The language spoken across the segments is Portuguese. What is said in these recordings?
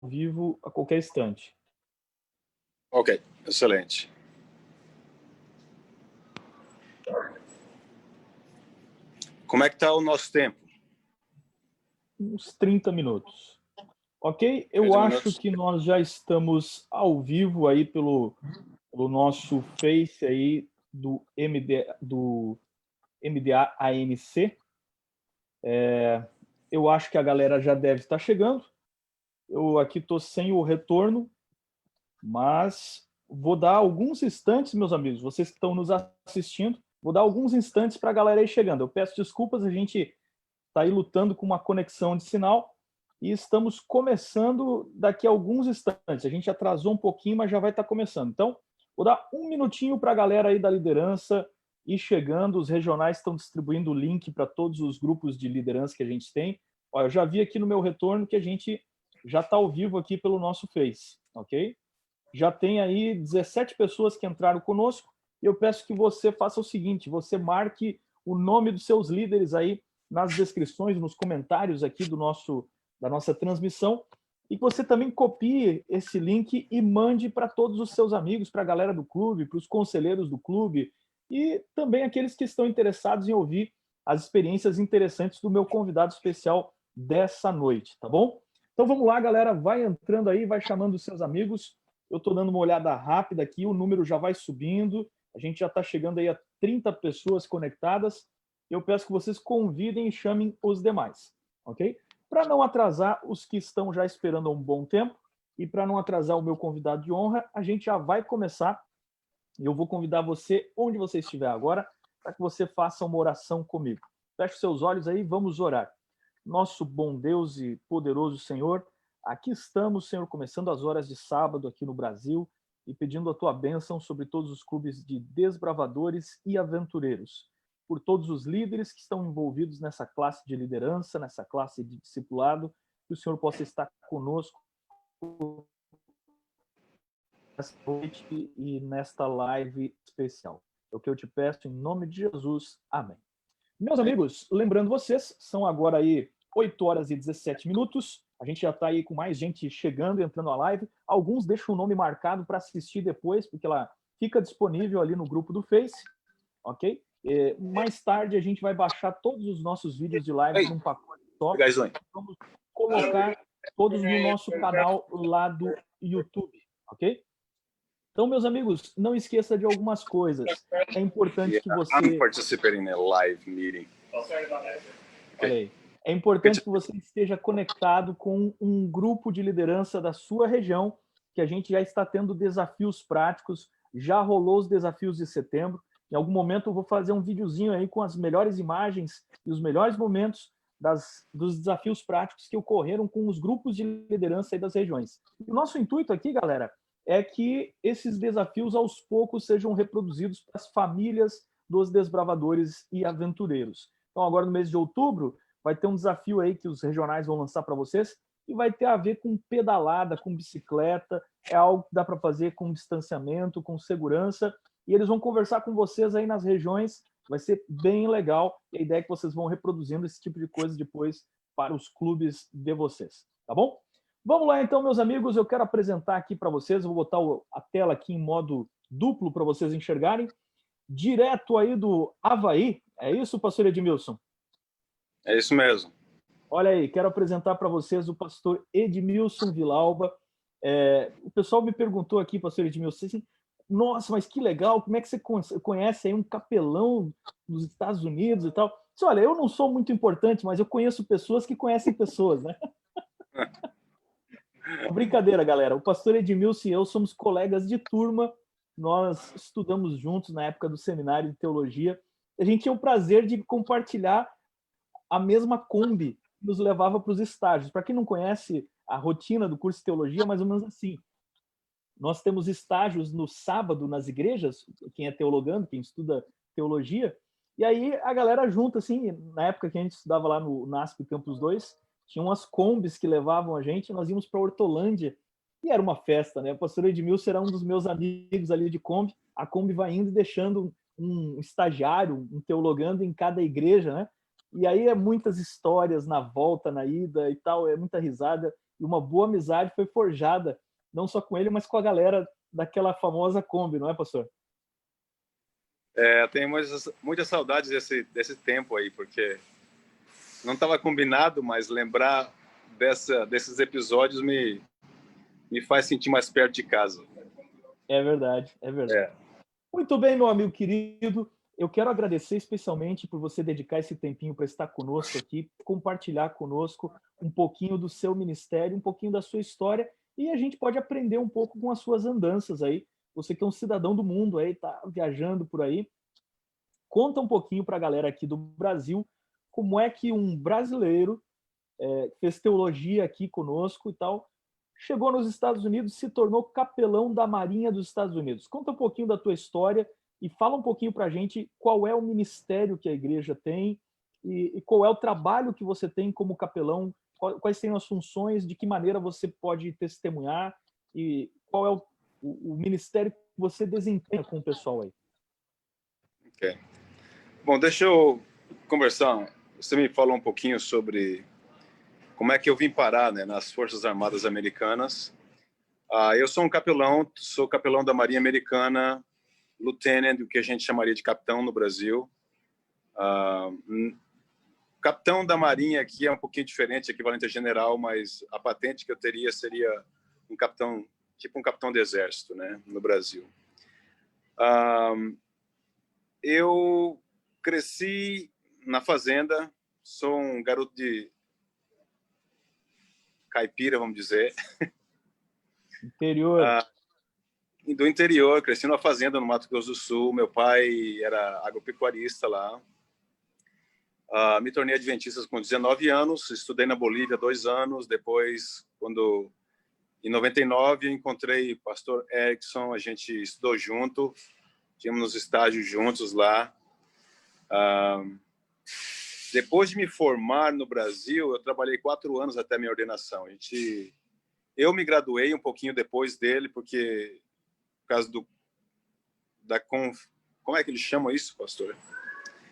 vivo a qualquer instante. Ok, excelente. Como é que está o nosso tempo? Uns 30 minutos. Ok? Eu 30 acho minutos? que nós já estamos ao vivo aí pelo nosso Face aí do MDA ANC. Eu acho que a galera já deve estar chegando. Eu aqui estou sem o retorno, mas vou dar alguns instantes, meus amigos, vocês que estão nos assistindo, vou dar alguns instantes para a galera ir chegando. Eu peço desculpas, a gente está aí lutando com uma conexão de sinal e estamos começando daqui a alguns instantes. A gente atrasou um pouquinho, mas já vai estar começando. Então, vou dar um minutinho para a galera aí da liderança ir chegando. Os regionais estão distribuindo o link para todos os grupos de liderança que a gente tem. Ó, eu já vi aqui no meu retorno que a gente já está ao vivo aqui pelo nosso Face, ok? Já tem aí 17 pessoas que entraram conosco e eu peço que você faça o seguinte, você marque o nome dos seus líderes aí nas descrições, nos comentários aqui da nossa transmissão e que você também copie esse link e mande para todos os seus amigos, para a galera do clube, para os conselheiros do clube e também aqueles que estão interessados em ouvir as experiências interessantes do meu convidado especial dessa noite, tá bom? Então vamos lá, galera, vai entrando aí, vai chamando os seus amigos. Eu estou dando uma olhada rápida aqui, o número já vai subindo, a gente já está chegando aí a 30 pessoas conectadas. Eu peço que vocês convidem e chamem os demais, ok? Para não atrasar os que estão já esperando há um bom tempo e para não atrasar o meu convidado de honra, a gente já vai começar. Eu vou convidar você, onde você estiver agora, para que você faça uma oração comigo. Feche seus olhos aí, vamos orar. Nosso bom Deus e poderoso Senhor, aqui estamos, Senhor, começando as horas de sábado aqui no Brasil e pedindo a tua bênção sobre todos os clubes de desbravadores e aventureiros, por todos os líderes que estão envolvidos nessa classe de liderança, nessa classe de discipulado, que o Senhor possa estar conosco nessa noite e nesta live especial. É o que eu te peço em nome de Jesus. Amém. Meus amigos, lembrando vocês, são agora aí 8 horas e 17 minutos. A gente já está aí com mais gente chegando, entrando na live. Alguns deixam o nome marcado para assistir depois, porque ela fica disponível ali no grupo do Face, ok? Mais tarde a gente vai baixar todos os nossos vídeos de lives num pacote só. Vamos colocar todos no nosso canal lá do YouTube, ok? Então, meus amigos, não esqueça de algumas coisas. É importante que você... I'm participating in a live meeting. Olha aí. É importante que você esteja conectado com um grupo de liderança da sua região, que a gente já está tendo desafios práticos, já rolou os desafios de setembro. Em algum momento eu vou fazer um videozinho aí com as melhores imagens e os melhores momentos dos desafios práticos que ocorreram com os grupos de liderança aí das regiões. E o nosso intuito aqui, galera, é que esses desafios aos poucos sejam reproduzidos para as famílias dos desbravadores e aventureiros. Então, agora no mês de outubro, vai ter um desafio aí que os regionais vão lançar para vocês e vai ter a ver com pedalada, com bicicleta, é algo que dá para fazer com distanciamento, com segurança, e eles vão conversar com vocês aí nas regiões, vai ser bem legal, e a ideia é que vocês vão reproduzindo esse tipo de coisa depois para os clubes de vocês, tá bom? Vamos lá então, meus amigos, eu quero apresentar aqui para vocês, eu vou botar a tela aqui em modo duplo para vocês enxergarem, direto aí do Havaí, é isso, pastor Edmilson? É isso mesmo. Olha aí, quero apresentar para vocês o pastor Edmilson Villalba. O pessoal me perguntou aqui, pastor Edmilson, assim, nossa, mas que legal, como é que você conhece aí um capelão dos Estados Unidos e tal? Disse, olha, eu não sou muito importante, mas eu conheço pessoas que conhecem pessoas, né? Brincadeira, galera. O pastor Edmilson e eu somos colegas de turma, nós estudamos juntos na época do seminário de teologia. A gente tinha o prazer de compartilhar a mesma Kombi que nos levava para os estágios. Para quem não conhece a rotina do curso de teologia, é mais ou menos assim. Nós temos estágios no sábado nas igrejas, quem é teologando, quem estuda teologia, e aí a galera junta, assim, na época que a gente estudava lá no NASP Campus 2, tinha umas Kombis que levavam a gente, nós íamos para Hortolândia, e era uma festa, né? O pastor Edmilson era um dos meus amigos ali de Kombi, a Kombi vai indo e deixando um estagiário, um teologando em cada igreja, né? E aí é muitas histórias na volta, na ida e tal, é muita risada. e uma boa amizade foi forjada, não só com ele, mas com a galera daquela famosa Kombi, não é, pastor? Tenho muitas saudades desse tempo aí, porque não estava combinado, mas lembrar desses episódios me faz sentir mais perto de casa. É verdade, é verdade. É. Muito bem, meu amigo querido. Eu quero agradecer especialmente por você dedicar esse tempinho para estar conosco aqui, compartilhar conosco um pouquinho do seu ministério, um pouquinho da sua história, e a gente pode aprender um pouco com as suas andanças aí. Você que é um cidadão do mundo aí, tá viajando por aí. Conta um pouquinho para a galera aqui do Brasil como é que um brasileiro fez teologia aqui conosco e tal, chegou nos Estados Unidos e se tornou capelão da Marinha dos Estados Unidos. Conta um pouquinho da tua história e fala um pouquinho para a gente qual é o ministério que a igreja tem e qual é o trabalho que você tem como capelão, quais são as funções, de que maneira você pode testemunhar e qual é o ministério que você desempenha com o pessoal aí. Ok. Bom, deixa eu conversar. Você me falou um pouquinho sobre como é que eu vim parar, né, nas Forças Armadas Americanas. Eu sou um capelão, sou capelão da Marinha Americana, lieutenant, o que a gente chamaria de capitão no Brasil. Capitão da Marinha aqui é um pouquinho diferente, equivalente a general, mas a patente que eu teria seria um capitão, tipo um capitão de exército, né, no Brasil. Eu cresci na fazenda, sou um garoto de caipira, vamos dizer. Interior. Do interior, cresci numa fazenda no Mato Grosso do Sul. Meu pai era agropecuarista lá. Me tornei adventista com 19 anos, estudei na Bolívia 2 anos. Depois, em 99, eu encontrei o pastor Erickson, a gente estudou junto, tínhamos estágios juntos lá. Depois de me formar no Brasil, eu trabalhei 4 anos até minha ordenação. Eu me graduei um pouquinho depois dele, porque por causa como é que eles chamam isso, pastor?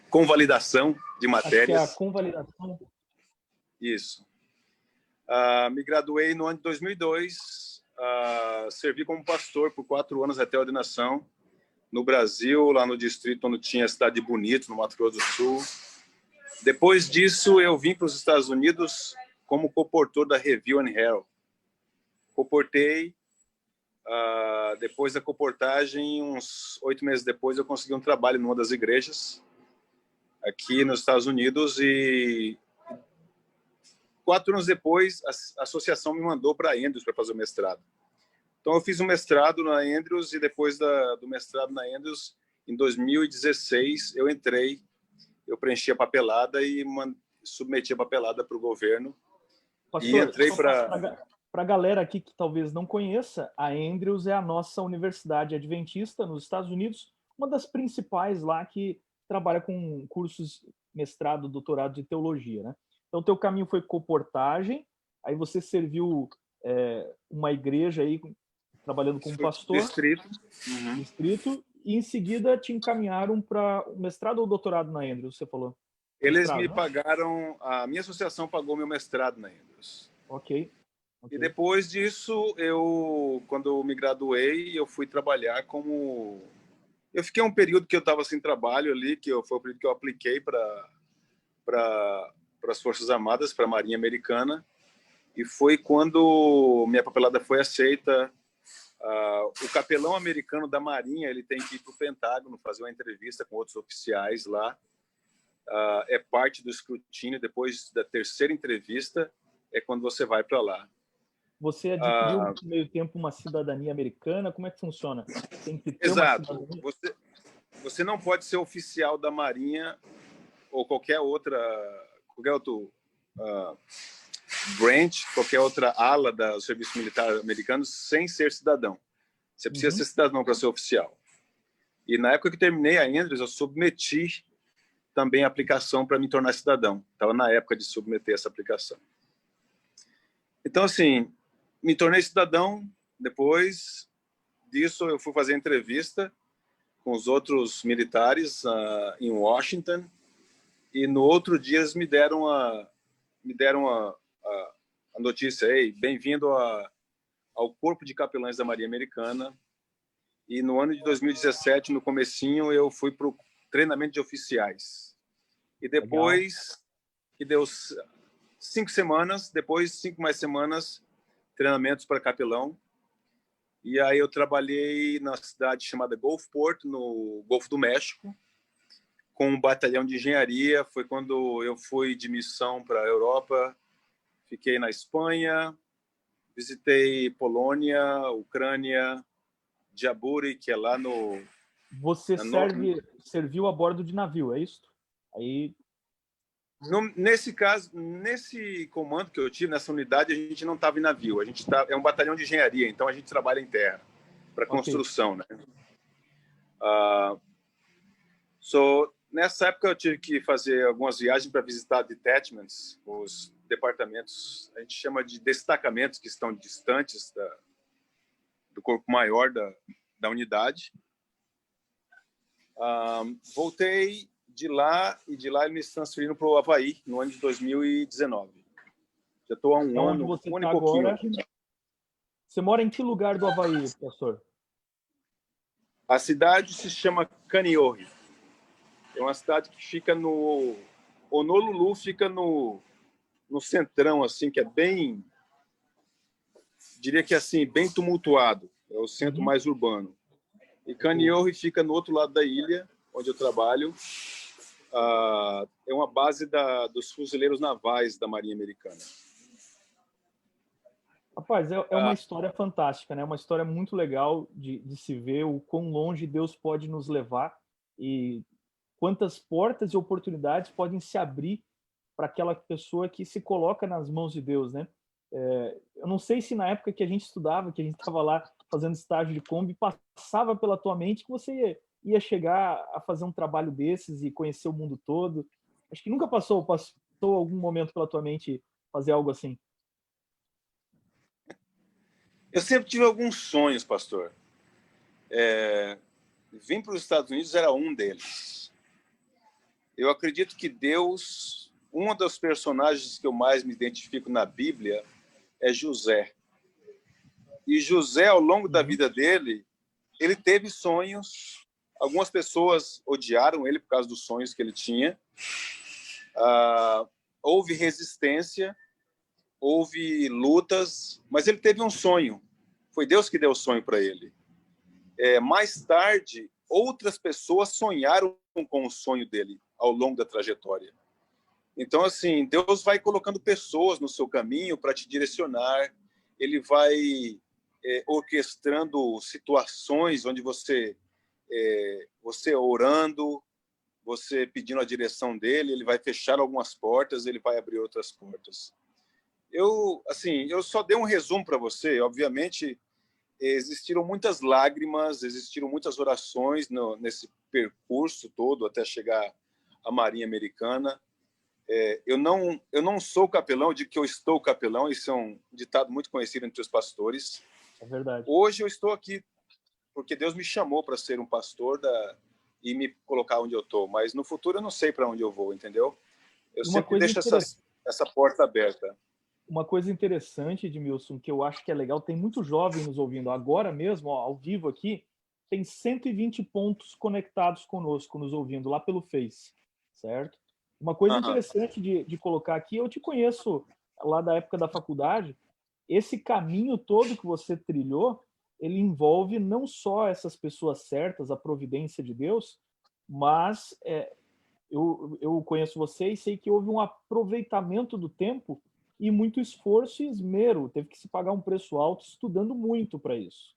Convalidação de matérias. Acho que é a convalidação. Isso. Me graduei no ano de 2002, servi como pastor por 4 anos até a ordenação no Brasil, lá no distrito onde tinha a cidade de Bonito, no Mato Grosso do Sul. Depois disso, eu vim para os Estados Unidos como coportor da Review and Herald. Coportei. Depois da coportagem, uns 8 meses depois, eu consegui um trabalho numa das igrejas aqui nos Estados Unidos, e 4 anos depois a associação me mandou para Andrews para fazer o mestrado. Então eu fiz um mestrado na Andrews, e depois do mestrado na Andrews, em 2016, eu preenchi a papelada e submeti a papelada para o governo. Pastor, e entrei para a galera aqui que talvez não conheça, a Andrews é a nossa universidade adventista nos Estados Unidos, uma das principais lá que trabalha com cursos mestrado, doutorado de teologia, né? Então, teu caminho foi coportagem, aí você serviu uma igreja aí, trabalhando como pastor. Distrito. Distrito, e em seguida te encaminharam para mestrado ou doutorado na Andrews, você falou? Eles mestrado, me né? pagaram, a minha associação pagou meu mestrado na Andrews. Ok. E depois disso, quando eu me graduei, eu fui trabalhar como... Eu fiquei um período que eu estava sem trabalho ali, foi o período que eu apliquei para as Forças Armadas, para a Marinha Americana, e foi quando minha papelada foi aceita. O capelão americano da Marinha, ele tem que ir para o Pentágono fazer uma entrevista com outros oficiais lá. É parte do escrutínio. Depois da terceira entrevista é quando você vai para lá. Você adquiriu no meio tempo uma cidadania americana? Como é que funciona? Tem que ter Exato. Uma cidadania? Você não pode ser oficial da Marinha ou qualquer outro branch, qualquer outra ala do serviço militar americano sem ser cidadão. Você precisa ser cidadão para ser oficial. E na época que terminei a Andrews, eu submeti também a aplicação para me tornar cidadão. Estava na época de submeter essa aplicação. Então, assim, me tornei cidadão. Depois disso, eu fui fazer entrevista com os outros militares em Washington, e no outro dia eles me deram a a notícia, ei, bem-vindo ao Corpo de Capelães da Marinha Americana. E no ano de 2017, no comecinho, eu fui para o treinamento de oficiais. E depois, que deu 5 semanas, depois 5 mais semanas, treinamentos para capelão. E aí eu trabalhei na cidade chamada Gulfport, no Golfo do México, com um batalhão de engenharia. Foi quando eu fui de missão para a Europa. Fiquei na Espanha, visitei Polônia, Ucrânia, Djibouti, que é lá no... Você serviu a bordo de navio, é isso? Aí... Nesse caso, nesse comando que eu tive, nessa unidade, a gente não estava em navio. É um batalhão de engenharia, então a gente trabalha em terra, para construção, né? Nessa época eu tive que fazer algumas viagens para visitar detachments, os departamentos, a gente chama de destacamentos, que estão distantes do corpo maior da unidade. Voltei de lá, e de lá eles me transferiram para o Havaí, no ano de 2019. Já estou há um ano e pouquinho aqui. Você mora em que lugar do Havaí, pastor? A cidade se chama Kaneohe. É uma cidade que fica no... Honolulu fica no centrão, assim, que é bem... Diria que assim, bem tumultuado. É o centro mais urbano. E Kaneohe fica no outro lado da ilha, onde eu trabalho. É uma base dos fuzileiros navais da Marinha Americana. Rapaz, é uma história fantástica, né? Uma história muito legal de se ver o quão longe Deus pode nos levar e quantas portas e oportunidades podem se abrir para aquela pessoa que se coloca nas mãos de Deus, né? Eu não sei se na época que a gente estudava, que a gente estava lá fazendo estágio de Kombi, passava pela tua mente que você ia chegar a fazer um trabalho desses e conhecer o mundo todo. Acho que nunca passou algum momento pela tua mente fazer algo assim. Eu sempre tive alguns sonhos, pastor. Vim para os Estados Unidos era um deles. Eu acredito que Deus, um dos personagens que eu mais me identifico na Bíblia é José. E José, ao longo da vida dele, ele teve sonhos. Algumas pessoas odiaram ele por causa dos sonhos que ele tinha. Houve resistência, houve lutas, mas ele teve um sonho. Foi Deus que deu o sonho para ele. Mais tarde, outras pessoas sonharam com o sonho dele ao longo da trajetória. Então, assim, Deus vai colocando pessoas no seu caminho para te direcionar. Ele vai orquestrando situações onde você orando, você pedindo a direção dele, ele vai fechar algumas portas, ele vai abrir outras portas. Eu só dei um resumo para você. Obviamente, existiram muitas lágrimas, existiram muitas orações nesse percurso todo até chegar à Marinha Americana. Eu não sou capelão, eu digo que eu estou capelão, isso é um ditado muito conhecido entre os pastores. É verdade. Hoje eu estou aqui porque Deus me chamou para ser um pastor e me colocar onde eu estou, mas no futuro eu não sei para onde eu vou, entendeu? Eu sempre deixo essa porta aberta. Uma coisa interessante, Edmilson, que eu acho que é legal, tem muito jovem nos ouvindo agora mesmo, ó, ao vivo aqui, tem 120 pontos conectados conosco, nos ouvindo lá pelo Face, certo? Uma coisa interessante de colocar aqui, eu te conheço lá da época da faculdade, esse caminho todo que você trilhou, ele envolve não só essas pessoas certas, a providência de Deus, mas eu conheço você e sei que houve um aproveitamento do tempo e muito esforço e esmero. Teve que se pagar um preço alto estudando muito para isso.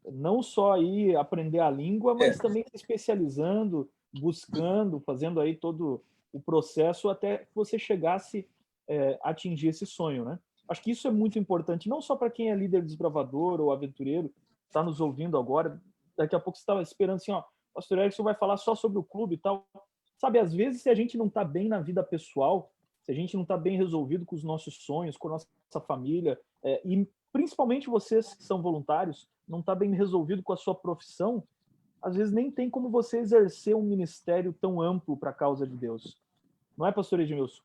Não só aí aprender a língua, mas também se especializando, buscando, fazendo aí todo o processo até que você chegasse a atingir esse sonho, né? Acho que isso é muito importante, não só para quem é líder desbravador ou aventureiro, está nos ouvindo agora. Daqui a pouco você estava esperando assim, ó, pastor Erickson vai falar só sobre o clube e tal. Sabe, às vezes, se a gente não está bem na vida pessoal, se a gente não está bem resolvido com os nossos sonhos, com a nossa família, e principalmente vocês que são voluntários, não está bem resolvido com a sua profissão, às vezes nem tem como você exercer um ministério tão amplo para a causa de Deus. Não é, pastor Edmilson?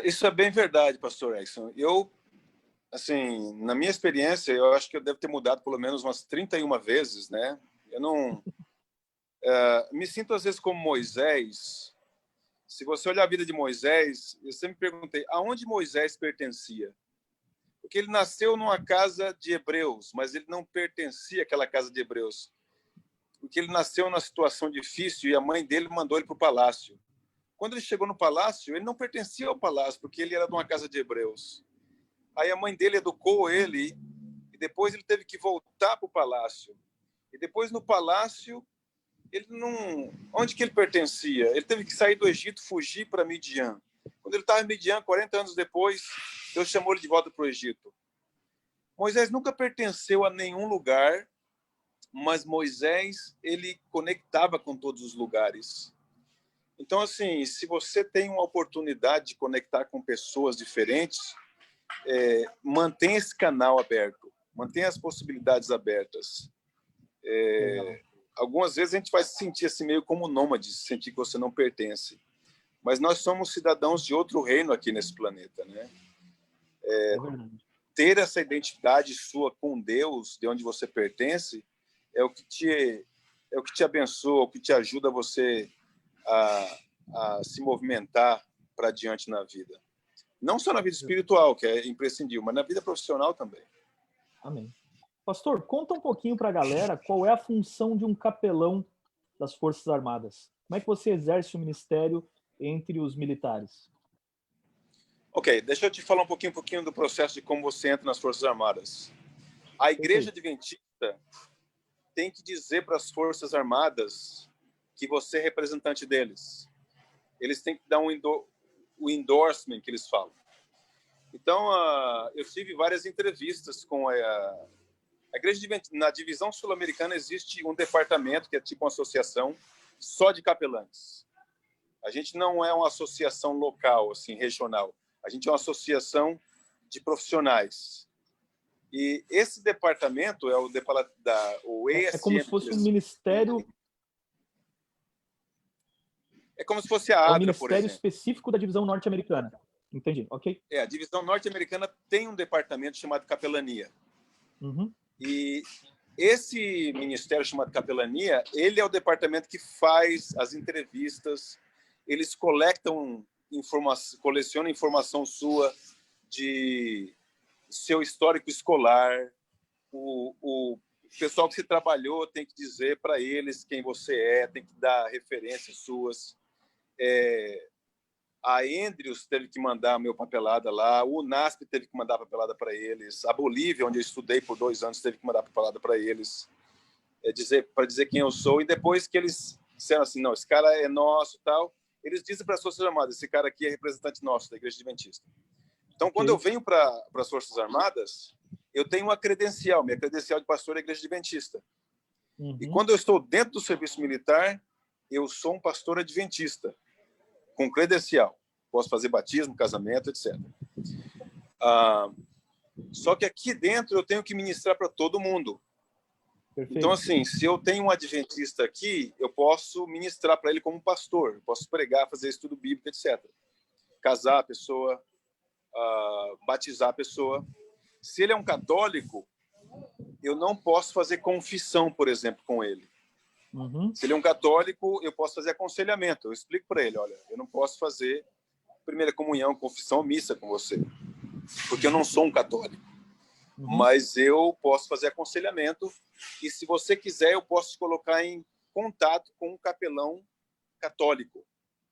Isso é bem verdade, pastor Exxon. Eu, assim, na minha experiência, eu acho que eu devo ter mudado pelo menos umas 31 vezes, né? Eu não... me sinto, às vezes, como Moisés. Se você olhar a vida de Moisés, eu sempre me perguntei, aonde Moisés pertencia? Porque ele nasceu numa casa de hebreus, mas ele não pertencia àquela casa de hebreus. Porque ele nasceu numa situação difícil e a mãe dele mandou ele para o palácio. Quando ele chegou no palácio, ele não pertencia ao palácio, porque ele era de uma casa de hebreus. Aí a mãe dele educou ele e depois ele teve que voltar para o palácio. E depois no palácio, ele não... Onde que ele pertencia? Ele teve que sair do Egito, fugir para Midian. Quando ele estava em Midian, 40 anos depois, Deus chamou ele de volta para o Egito. Moisés nunca pertenceu a nenhum lugar, mas Moisés, ele conectava com todos os lugares. Então, assim, se você tem uma oportunidade de conectar com pessoas diferentes, mantenha esse canal aberto, mantenha as possibilidades abertas. Algumas vezes a gente vai se sentir assim, meio como nômade, sentir que você não pertence. Mas nós somos cidadãos de outro reino aqui nesse planeta, né? Ter essa identidade sua com Deus, de onde você pertence, é o que te abençoa, o que te ajuda você a se movimentar para diante na vida. Não só na vida espiritual, que é imprescindível, mas na vida profissional também. Amém. Pastor, conta um pouquinho para a galera qual é a função de um capelão das Forças Armadas. Como é que você exerce o ministério entre os militares? Ok, deixa eu te falar um pouquinho do processo de como você entra nas Forças Armadas. A Igreja Adventista tem que dizer para as Forças Armadas que você é representante deles. Eles têm que dar o endorsement que eles falam. Então, eu tive várias entrevistas com a Igreja Adventista. Na divisão sul-americana existe um departamento que é tipo uma associação só de capelães. A gente não é uma associação local, assim, regional. A gente é uma associação de profissionais. E esse departamento é o ESM. É como se fosse um ministério... É como se fosse a ADRA, é um ministério por exemplo, específico da divisão norte-americana. Entendi, ok. A divisão norte-americana tem um departamento chamado capelania. Uhum. E esse ministério chamado capelania, ele é o departamento que faz as entrevistas, eles colecionam informação sua de seu histórico escolar, o pessoal que você trabalhou tem que dizer para eles quem você é, tem que dar referências suas. A Andrews teve que mandar meu papelada lá, o UNASP teve que mandar papelada para eles, a Bolívia, onde eu estudei por 2 anos, teve que mandar papelada para eles, para dizer quem eu sou. E depois que eles disseram assim, não, esse cara é nosso, tal, eles dizem para as Forças Armadas, esse cara aqui é representante nosso da Igreja Adventista. Então, quando eu venho para as Forças Armadas, eu tenho uma credencial, minha credencial de pastor da Igreja Adventista. Uhum. E quando eu estou dentro do serviço militar, eu sou um pastor adventista, com credencial. Posso fazer batismo, casamento, etc. Só que aqui dentro eu tenho que ministrar para todo mundo. Perfeito. Então, assim, se eu tenho um adventista aqui, eu posso ministrar para ele como pastor, eu posso pregar, fazer estudo bíblico, etc. Casar a pessoa, batizar a pessoa. Se ele é um católico, eu não posso fazer confissão, por exemplo, com ele. Uhum. Se ele é um católico, eu posso fazer aconselhamento. Eu explico para ele, olha, eu não posso fazer primeira comunhão, confissão, missa com você, porque eu não sou um católico. Uhum. Mas eu posso fazer aconselhamento e, se você quiser, eu posso te colocar em contato com um capelão católico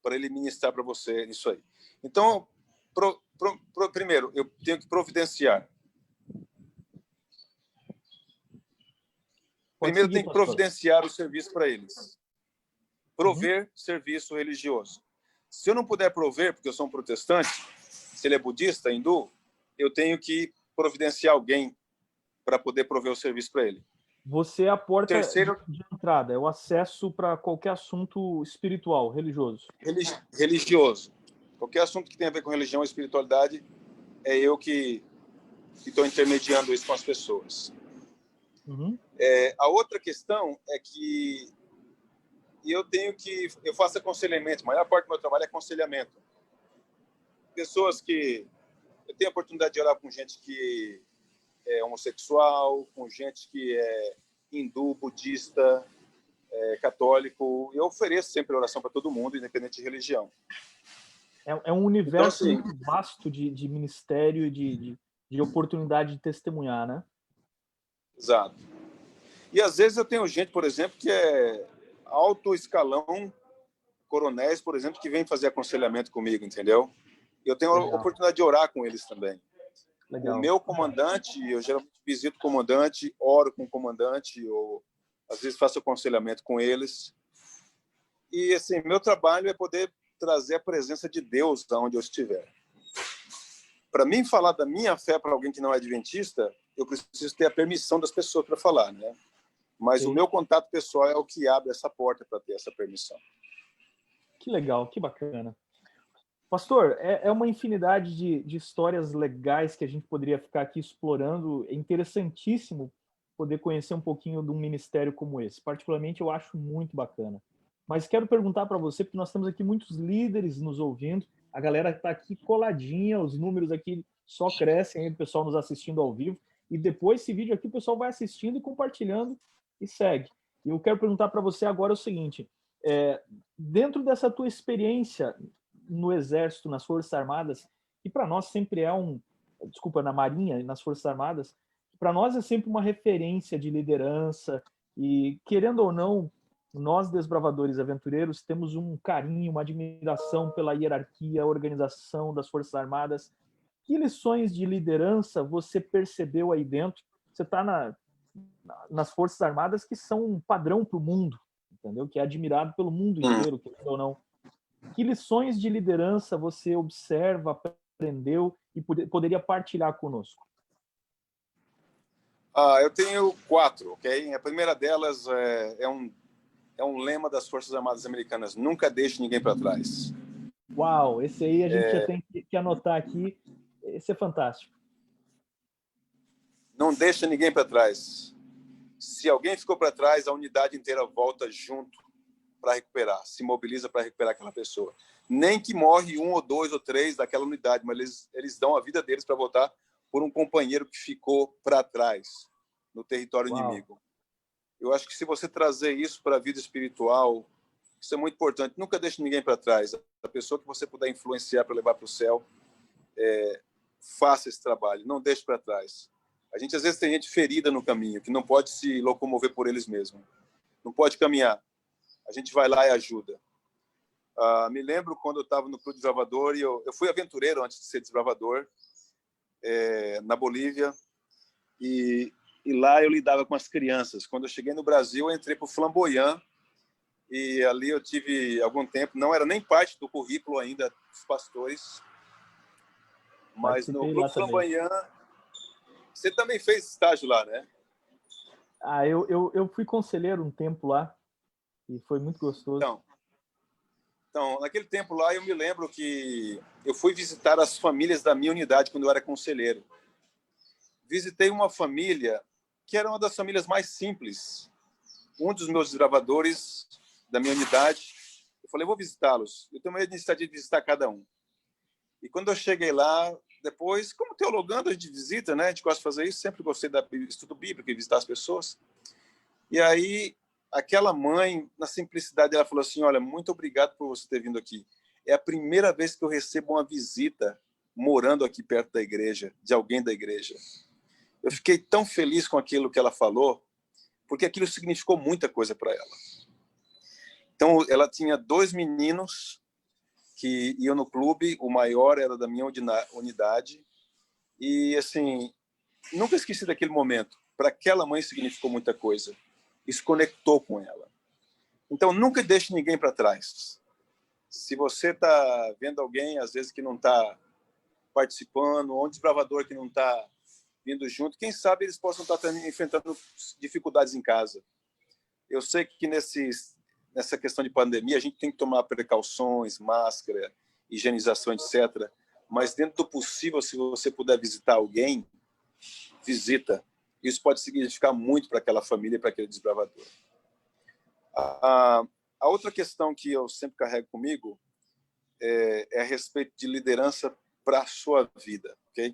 para ele ministrar para você isso aí. Então, primeiro, eu tenho que providenciar. Primeiro, tem que providenciar o serviço para eles. Prover serviço religioso. Se eu não puder prover, porque eu sou um protestante, se ele é budista, hindu, eu tenho que providenciar alguém para poder prover o serviço para ele. Você é a porta de entrada, é o acesso para qualquer assunto espiritual, religioso. Religioso. Qualquer assunto que tenha a ver com religião e espiritualidade, é eu que estou intermediando isso com as pessoas. Uhum. A outra questão é que eu faço aconselhamento, a maior parte do meu trabalho é aconselhamento. pessoas que... Eu tenho a oportunidade de orar com gente que é homossexual, com gente que é hindu, budista, católico. Eu ofereço sempre oração para todo mundo, independente de religião. É um universo Então, assim, muito vasto de ministério, de oportunidade de testemunhar, né? exato. E às vezes eu tenho gente, por exemplo, que é alto escalão, coronéis, por exemplo, que vem fazer aconselhamento comigo, entendeu? Eu tenho a Legal, oportunidade de orar com eles também. O legal. meu comandante, eu geralmente visito o comandante, oro com o comandante, ou às vezes faço aconselhamento com eles. E assim, meu trabalho é poder trazer a presença de Deus aonde eu estiver. Para mim falar da minha fé para alguém que não é adventista, eu preciso ter a permissão das pessoas para falar, né? Mas Sim. o meu contato pessoal é o que abre essa porta para ter essa permissão. Que legal, que bacana. Pastor, é uma infinidade de histórias legais que a gente poderia ficar aqui explorando. É interessantíssimo poder conhecer um pouquinho de um ministério como esse. Particularmente, eu acho muito bacana. Mas quero perguntar para você, porque nós temos aqui muitos líderes nos ouvindo, a galera está aqui coladinha, os números aqui só crescem, aí o pessoal nos assistindo ao vivo, e depois esse vídeo aqui o pessoal vai assistindo e compartilhando e segue. E eu quero perguntar para você agora o seguinte, dentro dessa tua experiência no Exército, nas Forças Armadas, que para nós sempre é desculpa, na Marinha e nas Forças Armadas, para nós é sempre uma referência de liderança e, querendo ou não, nós, desbravadores aventureiros, temos um carinho, uma admiração pela hierarquia, organização das Forças Armadas. Que lições de liderança você percebeu aí dentro? Você está nas Forças Armadas, que são um padrão para o mundo, entendeu? Que é admirado pelo mundo inteiro, querendo ou não. Que lições de liderança você observa, aprendeu e poderia partilhar conosco? Eu tenho 4, ok? A primeira delas é um lema das Forças Armadas Americanas: nunca deixe ninguém para trás. Uau, esse aí a gente já tem que anotar aqui. Esse é fantástico. Não deixa ninguém para trás. Se alguém ficou para trás, a unidade inteira volta junto para recuperar, se mobiliza para recuperar aquela pessoa. Nem que morre 1 ou 2 ou 3 daquela unidade, mas eles dão a vida deles para voltar por um companheiro que ficou para trás no território Uau. inimigo. Eu acho que se você trazer isso para a vida espiritual, isso é muito importante. Nunca deixe ninguém para trás. A pessoa que você puder influenciar para levar para o céu, faça esse trabalho, não deixe para trás. A gente às vezes tem gente ferida no caminho, que não pode se locomover por eles mesmos, não pode caminhar. A gente vai lá e ajuda. Me lembro quando eu estava no Clube Desbravador, e eu fui aventureiro antes de ser desbravador, na Bolívia, e lá eu lidava com as crianças. Quando eu cheguei no Brasil, eu entrei para o Flamboyant, e ali eu tive algum tempo, não era nem parte do currículo ainda dos pastores, mas no Participei Clube lá também. Flamboyant, você também fez estágio lá, né? Eu fui conselheiro um tempo lá e foi muito gostoso. Então, naquele tempo lá, eu me lembro que eu fui visitar as famílias da minha unidade quando eu era conselheiro. Visitei uma família que era uma das famílias mais simples. Um dos meus desbravadores da minha unidade, eu falei, vou visitá-los. Eu tomei a iniciativa de visitar cada um. E quando eu cheguei lá, depois, como teologando, a gente visita, né? A gente gosta de fazer isso, sempre gostei do estudo bíblico e visitar as pessoas. E aí, aquela mãe, na simplicidade, ela falou assim, olha, muito obrigado por você ter vindo aqui. É a primeira vez que eu recebo uma visita morando aqui perto da igreja, de alguém da igreja. Eu fiquei tão feliz com aquilo que ela falou, porque aquilo significou muita coisa para ela. Então, ela tinha 2 meninos que iam no clube, o maior era da minha unidade, e, assim, nunca esqueci daquele momento. Para aquela mãe significou muita coisa. Isso conectou com ela. Então, nunca deixe ninguém para trás. Se você está vendo alguém, às vezes, que não está participando, ou um desbravador que não está vindo junto, quem sabe eles possam estar enfrentando dificuldades em casa. Eu sei que nessa questão de pandemia, a gente tem que tomar precauções, máscara, higienização, etc. Mas, dentro do possível, se você puder visitar alguém, visita. Isso pode significar muito para aquela família e para aquele desbravador. A outra questão que eu sempre carrego comigo é a respeito de liderança para a sua vida, ok?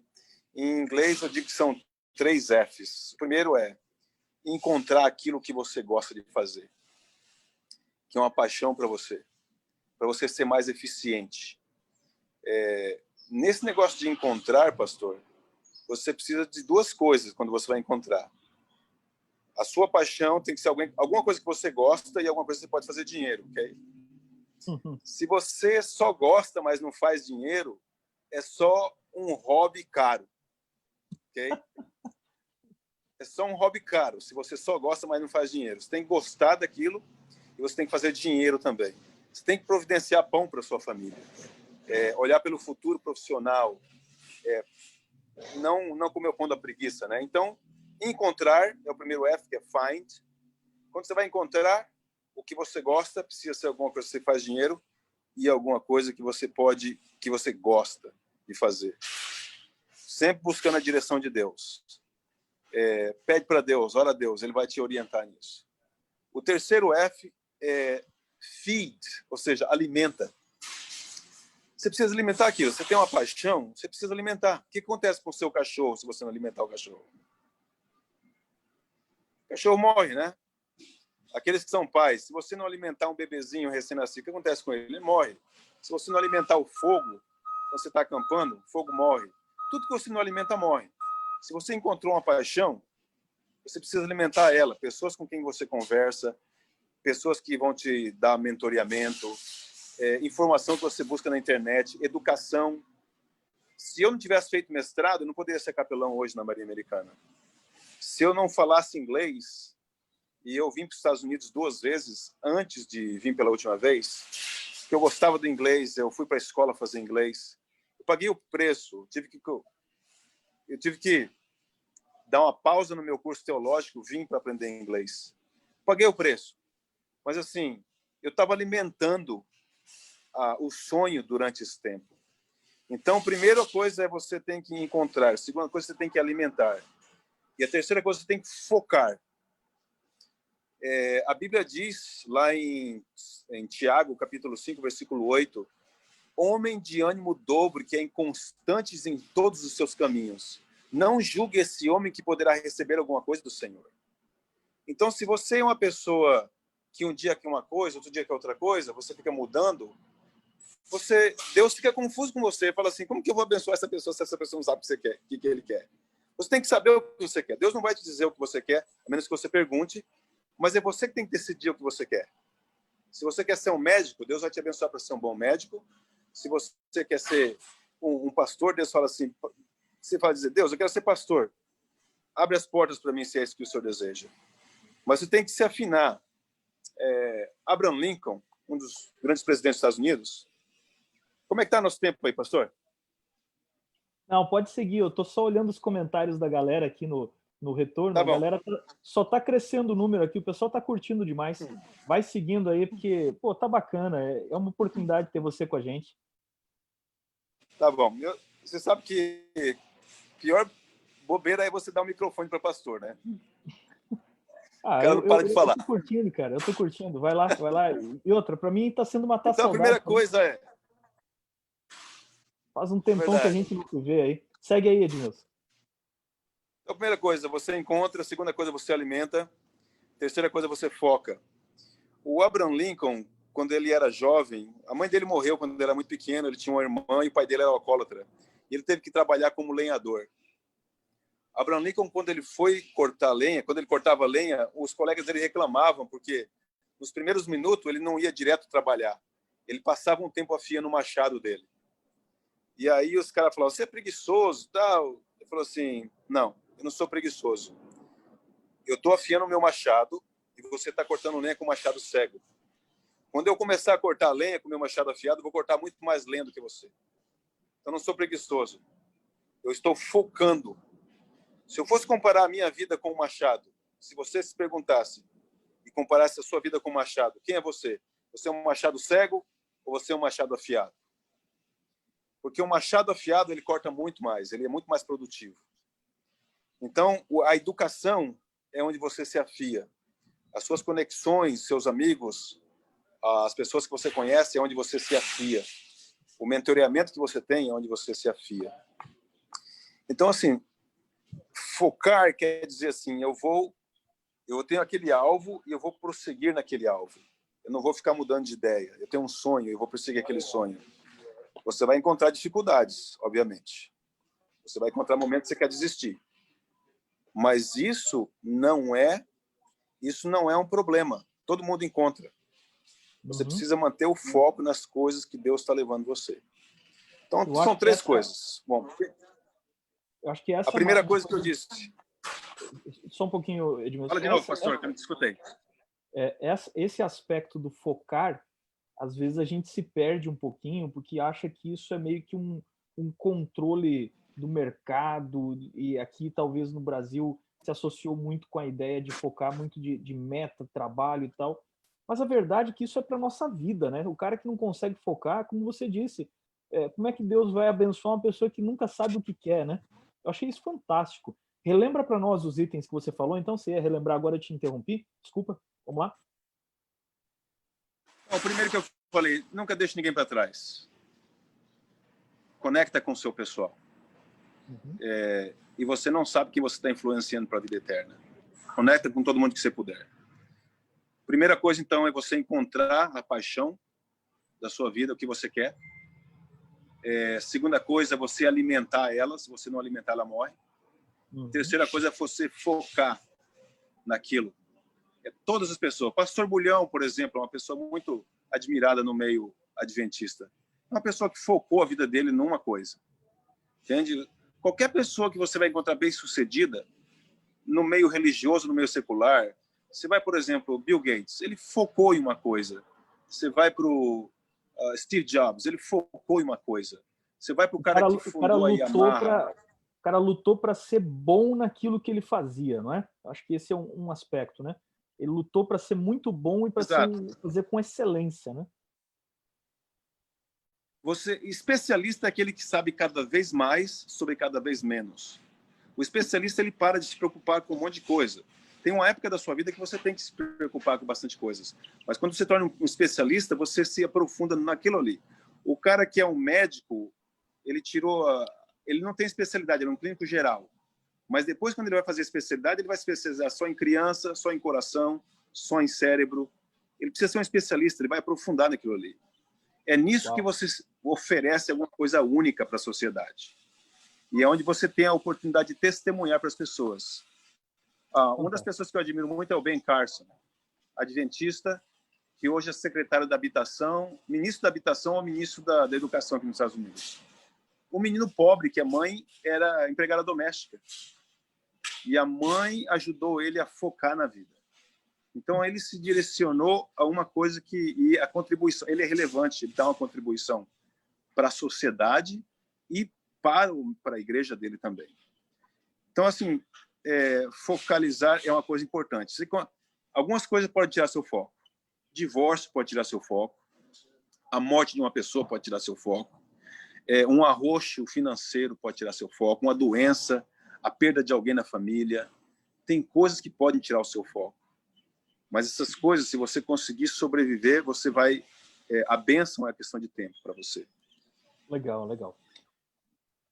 Em inglês eu digo que são 3 Fs. O primeiro é encontrar aquilo que você gosta de fazer, que é uma paixão para você ser mais eficiente. Nesse negócio de encontrar, pastor, você precisa de 2 coisas quando você vai encontrar. A sua paixão tem que ser alguma coisa que você gosta e alguma coisa que você pode fazer dinheiro, ok? Se você só gosta, mas não faz dinheiro, é só um hobby caro, ok? É só um hobby caro. Se você só gosta, mas não faz dinheiro. Você tem que gostar daquilo e você tem que fazer dinheiro também. Você tem que providenciar pão para sua família. Olhar pelo futuro profissional. Não comer o pão da preguiça, né? Então, encontrar é o primeiro F, que é find. Quando você vai encontrar o que você gosta, precisa ser alguma coisa que você faz dinheiro e alguma coisa que você gosta de fazer. Sempre buscando a direção de Deus. Pede para Deus, ora a Deus, ele vai te orientar nisso. O terceiro F é feed, ou seja, alimenta. Você precisa alimentar aquilo. Você tem uma paixão, você precisa alimentar. O que acontece com o seu cachorro se você não alimentar o cachorro? O cachorro morre, né? Aqueles que são pais, se você não alimentar um bebezinho recém-nascido, o que acontece com ele? Ele morre. Se você não alimentar o fogo, quando você está acampando, o fogo morre. Tudo que você não alimenta morre. Se você encontrou uma paixão, você precisa alimentar ela. Pessoas com quem você conversa, pessoas que vão te dar mentoreamento, informação que você busca na internet, educação. Se eu não tivesse feito mestrado, eu não poderia ser capelão hoje na Marinha Americana. Se eu não falasse inglês, e eu vim para os Estados Unidos 2 vezes antes de vir pela última vez, que eu gostava do inglês, eu fui para a escola fazer inglês, eu paguei o preço, eu tive que dar uma pausa no meu curso teológico, vim para aprender inglês. Paguei o preço. Mas, assim, eu estava alimentando o sonho durante esse tempo. Então, a primeira coisa é você tem que encontrar. A segunda coisa, você tem que alimentar. E a terceira coisa, você tem que focar. A Bíblia diz, lá em Tiago, capítulo 5, versículo 8, homem de ânimo dobro, que é inconstante em todos os seus caminhos. Não julgue esse homem que poderá receber alguma coisa do Senhor. Então, se você é uma pessoa que um dia quer uma coisa, outro dia quer outra coisa, você fica mudando, Deus fica confuso com você, fala assim, como que eu vou abençoar essa pessoa se essa pessoa não sabe o que você quer, o que ele quer? Você tem que saber o que você quer. Deus não vai te dizer o que você quer, a menos que você pergunte, mas é você que tem que decidir o que você quer. Se você quer ser um médico, Deus vai te abençoar para ser um bom médico. Se você quer ser um pastor, Deus fala assim, você vai dizer, Deus, eu quero ser pastor. Abre as portas para mim se é isso que o Senhor deseja. Mas você tem que se afinar. Abraham Lincoln, um dos grandes presidentes dos Estados Unidos. Como é que está nosso tempo aí, pastor? Não, pode seguir. Eu estou só olhando os comentários da galera aqui no retorno. Tá A bom. galera só está crescendo o número aqui. O pessoal está curtindo demais. Vai seguindo aí, porque, pô, tá bacana. É uma oportunidade ter você com a gente. Tá bom. Você sabe que pior bobeira é você dar um microfone para pastor, né? Eu falar. tô curtindo, cara. Eu tô curtindo. Vai lá, vai lá. E outra, para mim tá sendo matar Então, a saudade. primeira coisa é... Faz um tempão que a gente não se vê aí. Segue aí, Edmilson. Então, a primeira coisa, você encontra. A segunda coisa, você alimenta. A terceira coisa, você foca. O Abraham Lincoln, quando ele era jovem, a mãe dele morreu quando ele era muito pequeno, ele tinha uma irmã e o pai dele era alcoólatra. E ele teve que trabalhar como lenhador. Abraham Lincoln, quando ele foi cortar lenha, quando ele cortava lenha, os colegas dele reclamavam, porque nos primeiros minutos ele não ia direto trabalhar. Ele passava um tempo afiando o machado dele. E aí os caras falavam, você é preguiçoso, tal. Ele falou assim, não, eu não sou preguiçoso. Eu estou afiando o meu machado e você está cortando lenha com o machado cego. Quando eu começar a cortar lenha com o meu machado afiado, eu vou cortar muito mais lenha do que você. Então, eu não sou preguiçoso. Eu estou focando. Se eu fosse comparar a minha vida com o machado, se você se perguntasse e comparasse a sua vida com o machado, quem é você? Você é um machado cego ou você é um machado afiado? Porque o machado afiado, ele corta muito mais, ele é muito mais produtivo. Então, a educação é onde você se afia. As suas conexões, seus amigos, as pessoas que você conhece, é onde você se afia. O mentoreamento que você tem é onde você se afia. Então, assim, focar quer dizer assim, eu tenho aquele alvo e eu vou prosseguir naquele alvo. Eu não vou ficar mudando de ideia. Eu tenho um sonho e eu vou prosseguir aquele sonho. Você vai encontrar dificuldades, obviamente. Você vai encontrar momentos que você quer desistir. Mas isso não é um problema. Todo mundo encontra. Você precisa manter o foco nas coisas que Deus está levando você. Então, são três coisas. Bom, eu acho que essa a primeira coisa que eu disse... Só um pouquinho, Edmilson. Fala de novo, pastor, que eu não te escutei. Esse aspecto do focar, às vezes a gente se perde um pouquinho, porque acha que isso é meio que um controle do mercado, e aqui talvez no Brasil se associou muito com a ideia de focar muito de meta, trabalho e tal. Mas a verdade é que isso é para nossa vida, né? O cara que não consegue focar, como você disse, como é que Deus vai abençoar uma pessoa que nunca sabe o que quer, né? Eu achei isso fantástico. Relembra para nós os itens que você falou, então, se ia relembrar agora, eu te interrompi. Desculpa, vamos lá. O primeiro que eu falei, nunca deixe ninguém para trás. Conecta com o seu pessoal. E você não sabe quem você está influenciando para a vida eterna. Conecta com todo mundo que você puder. Primeira coisa, então, é você encontrar a paixão da sua vida, o que você quer. Segunda coisa é você alimentar ela. Se você não alimentar, ela morre. Terceira coisa é você focar naquilo. Todas as pessoas. Pastor Bulhão, por exemplo, é uma pessoa muito admirada no meio adventista. É uma pessoa que focou a vida dele numa coisa. Entende? Qualquer pessoa que você vai encontrar bem-sucedida, no meio religioso, no meio secular, você vai, por exemplo, Bill Gates, ele focou em uma coisa. Você vai para o Steve Jobs, ele focou em uma coisa. Você vai para o cara que fundou a Yamaha. O cara lutou para ser bom naquilo que ele fazia, não é? Acho que esse é um aspecto, né? Ele lutou para ser muito bom e para fazer com excelência, né? Especialista é aquele que sabe cada vez mais sobre cada vez menos. O especialista, ele para de se preocupar com um monte de coisa. Tem uma época da sua vida que você tem que se preocupar com bastante coisas. Mas quando você torna um especialista, você se aprofunda naquilo ali. O cara que é um médico, ele não tem especialidade, ele é um clínico geral. Mas depois, quando ele vai fazer especialidade, ele vai se especializar só em criança, só em coração, só em cérebro. Ele precisa ser um especialista, ele vai aprofundar naquilo ali. É nisso que você oferece alguma coisa única para a sociedade. E é onde você tem a oportunidade de testemunhar para as pessoas. Uma das pessoas que eu admiro muito é o Ben Carson, adventista, que hoje é secretário da Habitação, ministro da Habitação ou ministro da Educação aqui nos Estados Unidos. Um menino pobre, que a mãe era empregada doméstica. E a mãe ajudou ele a focar na vida. Então, ele se direcionou a uma coisa e a contribuição, ele é relevante, ele dá uma contribuição para a sociedade e para a igreja dele também. Então, assim, focalizar é uma coisa importante. Algumas coisas podem tirar seu foco. Divórcio pode tirar seu foco. A morte de uma pessoa pode tirar seu foco. Um arroxo financeiro pode tirar seu foco. Uma doença, a perda de alguém na família. Tem coisas que podem tirar o seu foco. Mas essas coisas, se você conseguir sobreviver, você vai... a bênção é a questão de tempo para você. Legal, legal.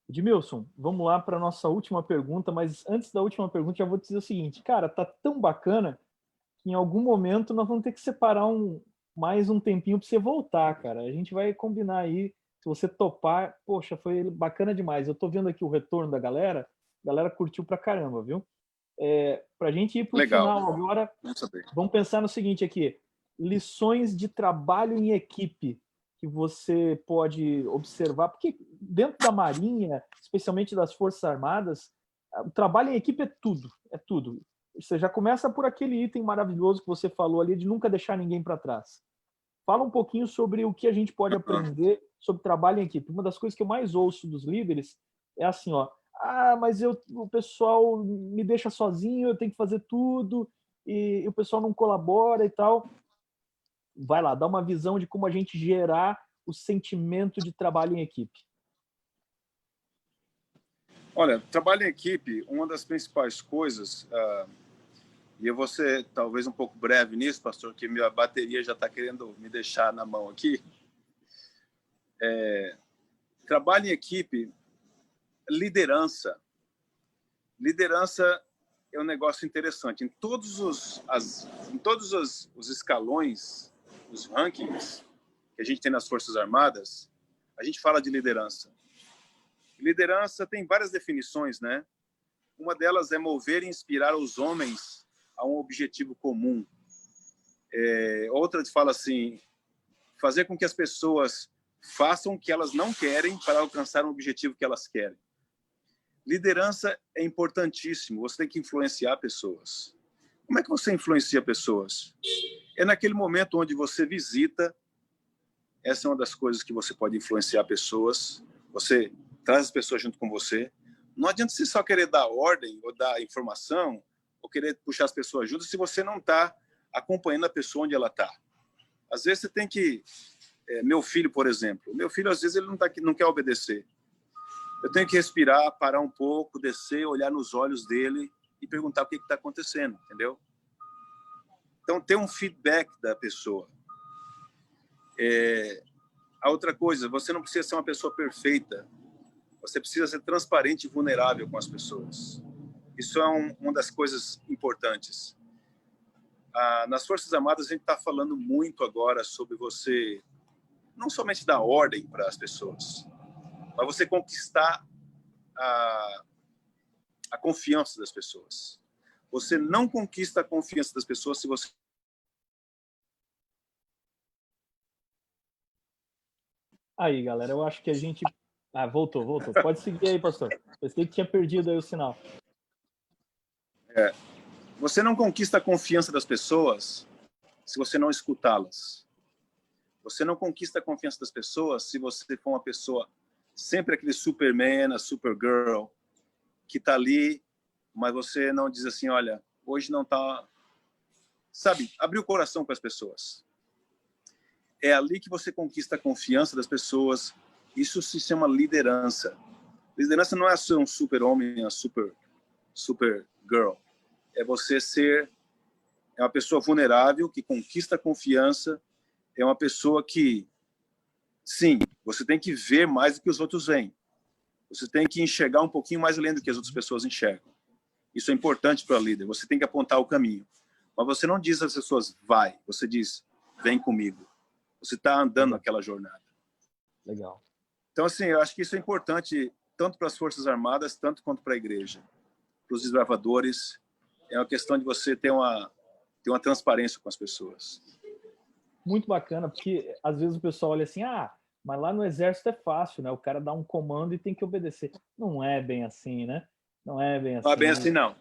Edmilson, vamos lá para a nossa última pergunta, mas antes da última pergunta, já vou te dizer o seguinte, cara, tá tão bacana que em algum momento nós vamos ter que separar mais um tempinho para você voltar, cara. A gente vai combinar aí, se você topar, poxa, foi bacana demais. Eu tô vendo aqui o retorno da galera, a galera curtiu pra caramba, viu? Para a gente ir para o final agora, vamos pensar no seguinte aqui, lições de trabalho em equipe que você pode observar, porque dentro da Marinha, especialmente das Forças Armadas, o trabalho em equipe é tudo, é tudo. Você já começa por aquele item maravilhoso que você falou ali, de nunca deixar ninguém para trás. Fala um pouquinho sobre o que a gente pode aprender sobre trabalho em equipe. Uma das coisas que eu mais ouço dos líderes é assim, ó, mas o pessoal me deixa sozinho, eu tenho que fazer tudo, e o pessoal não colabora e tal. Vai lá, dá uma visão de como a gente gerar o sentimento de trabalho em equipe. Olha, trabalho em equipe, uma das principais coisas, e eu vou ser talvez um pouco breve nisso, pastor, que minha bateria já está querendo me deixar na mão aqui, trabalho em equipe, liderança. Liderança é um negócio interessante. Em todos os escalões, os rankings que a gente tem nas Forças Armadas, a gente fala de liderança. Liderança tem várias definições, né? Uma delas é mover e inspirar os homens a um objetivo comum. Outra fala assim, fazer com que as pessoas façam o que elas não querem para alcançar um objetivo que elas querem. Liderança é importantíssimo, você tem que influenciar pessoas. Como é que você influencia pessoas? É naquele momento onde você visita, essa é uma das coisas que você pode influenciar pessoas, você traz as pessoas junto com você. Não adianta você só querer dar ordem ou dar informação, ou querer puxar as pessoas juntas se você não está acompanhando a pessoa onde ela está. Às vezes você tem que... meu filho, por exemplo, meu filho às vezes ele não quer obedecer. Eu tenho que respirar, parar um pouco, descer, olhar nos olhos dele e perguntar o que está acontecendo, entendeu? Então, ter um feedback da pessoa. A outra coisa, você não precisa ser uma pessoa perfeita. Você precisa ser transparente e vulnerável com as pessoas. Isso é uma das coisas importantes. Nas Forças Armadas, a gente está falando muito agora sobre você não somente dar ordem para as pessoas, mas você conquistar a confiança das pessoas. Você não conquista a confiança das pessoas se você... Aí, galera, eu acho que a gente... voltou. Pode seguir aí, pastor. Pensei que tinha perdido aí o sinal. Você não conquista a confiança das pessoas se você não escutá-las. Você não conquista a confiança das pessoas se você for uma pessoa sempre aquele Superman, a Supergirl, que está ali, mas você não diz assim, olha, hoje não está... Sabe, abrir o coração para as pessoas. É ali que você conquista a confiança das pessoas. Isso se chama liderança. Liderança não é ser um super-homem, uma super-girl. É você ser uma pessoa vulnerável, que conquista a confiança, é uma pessoa que, sim, você tem que ver mais do que os outros veem. Você tem que enxergar um pouquinho mais além do que as outras pessoas enxergam. Isso é importante para o líder. Você tem que apontar o caminho. Mas você não diz às pessoas, vai. Você diz, vem comigo. Você está andando naquela jornada. Legal. Então, assim, eu acho que isso é importante tanto para as Forças Armadas, tanto quanto para a igreja. Para os desbravadores, é uma questão de você ter uma transparência com as pessoas. Muito bacana, porque às vezes o pessoal olha assim, mas lá no exército é fácil, né? O cara dá um comando e tem que obedecer. Não é bem assim, né? Não é bem assim. Não é bem assim, não.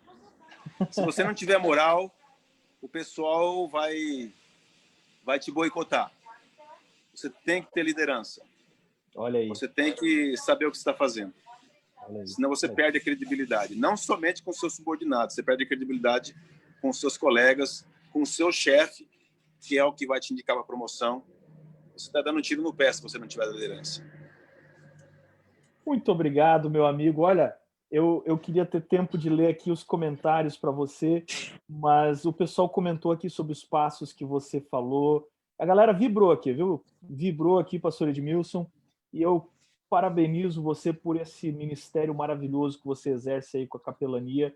Se você não tiver moral, o pessoal vai te boicotar. Você tem que ter liderança. Olha aí. Você tem que saber o que você está fazendo. Senão você perde a credibilidade. Não somente com seus subordinados, você perde a credibilidade com seus colegas, com o seu chefe, que é o que vai te indicar para a promoção. Você está dando um tiro no pé se você não tiver liderança. Muito obrigado, meu amigo. Olha, eu queria ter tempo de ler aqui os comentários para você, mas o pessoal comentou aqui sobre os passos que você falou. A galera vibrou aqui, viu? Vibrou aqui, pastor Edmilson, e eu parabenizo você por esse ministério maravilhoso que você exerce aí com a capelania.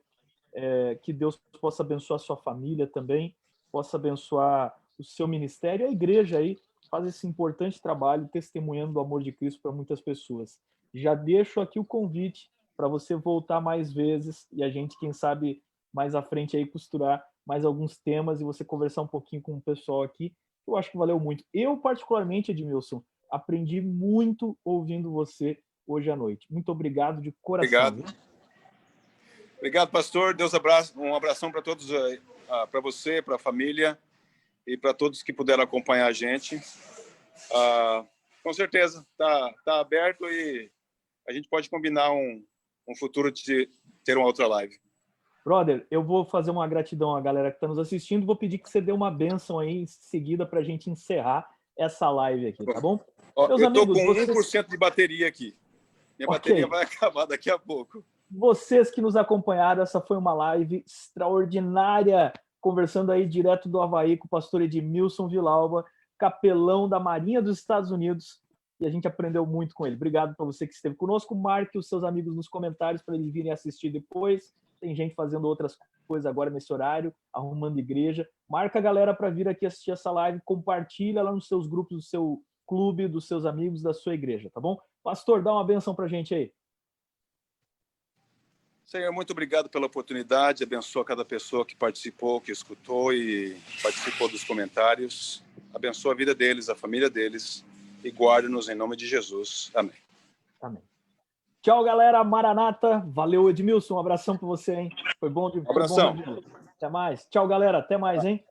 Que Deus possa abençoar a sua família também, possa abençoar o seu ministério, a igreja aí faz esse importante trabalho testemunhando o amor de Cristo para muitas pessoas. Já deixo aqui o convite para você voltar mais vezes e a gente, quem sabe, mais à frente aí costurar mais alguns temas e você conversar um pouquinho com o pessoal aqui. Eu acho que valeu muito. Eu, particularmente, Edmilson, aprendi muito ouvindo você hoje à noite. Muito obrigado de coração. Obrigado. Obrigado, pastor. Deus abraço. Um abração para todos, para você, para a família e para todos que puderam acompanhar a gente. Com certeza, tá aberto e a gente pode combinar um futuro de ter uma outra live. Brother, eu vou fazer uma gratidão à galera que está nos assistindo. Vou pedir que você dê uma bênção aí em seguida para a gente encerrar essa live aqui, tá bom? Eu estou com 1% de bateria aqui. Minha bateria vai acabar daqui a pouco. Vocês que nos acompanharam, essa foi uma live extraordinária, conversando aí direto do Havaí com o pastor Edmilson Villalba, capelão da Marinha dos Estados Unidos. e a gente aprendeu muito com ele. Obrigado para você que esteve conosco. Marque os seus amigos nos comentários para eles virem assistir depois. Tem gente fazendo outras coisas agora nesse horário, arrumando igreja. Marca a galera para vir aqui assistir essa live, compartilha lá nos seus grupos, do seu clube, dos seus amigos, da sua igreja, tá bom? Pastor, dá uma benção para a gente aí. Senhor, muito obrigado pela oportunidade, abençoa cada pessoa que participou, que escutou e participou dos comentários. Abençoa a vida deles, a família deles e guarde-nos em nome de Jesus. Amém. Amém. Tchau, galera. Maranata. Valeu, Edmilson. Um abração para você, hein? Foi bom de... Um abração. Até mais. Tchau, galera. Até mais, hein?